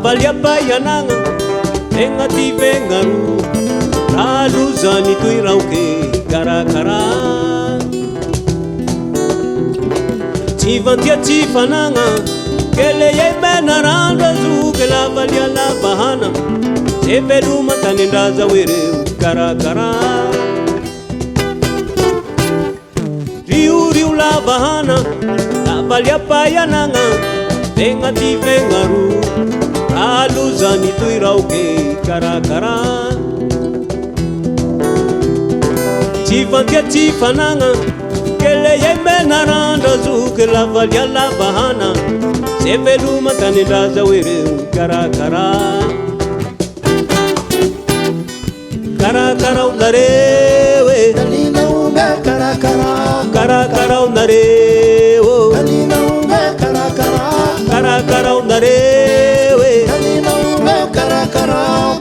lavaly apayanagna tegna ty vegnaro raha lozany toy raoke karakara tsy vantia tsy fanagna kele ye menarandro azoky lavaly alavahana ze veloma tany andraza oereo karakara rio lavahana lavaly apayanagna tegna ty vegnaro raha lozany toy raoke karakara tsy vantia tsy fanagna kele ye menarandro azoky lavaly alavahana ze veloma tany andraza oereo karakara karakara nareo e karakara nareo karakara nareo e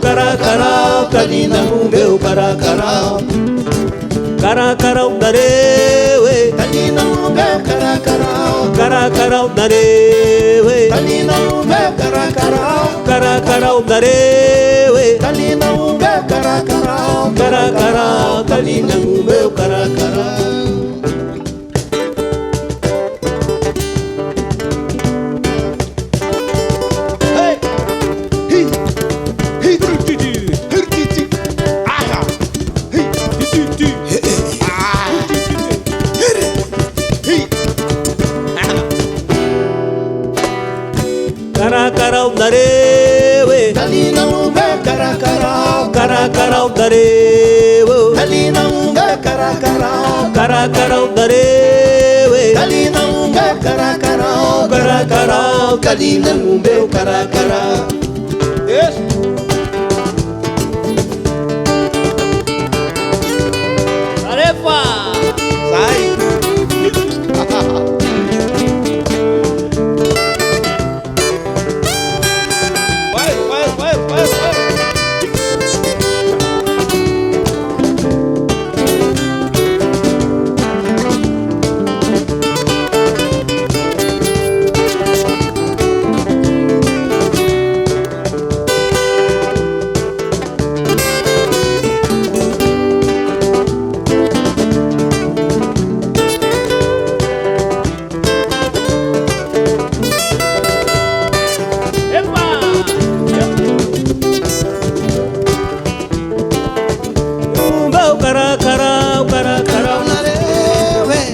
karakara kalina meu karakara karakara nareo e karakara nareo e karakara nareo e karakara kalina meu karakara karakara nareo e karakara nareo karakara nareo e karakara kalina meu karakara tarefa sai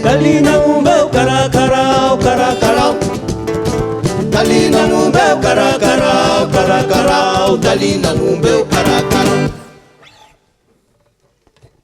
kalina meu karakara kalina no meu karakara dalina no meu karakara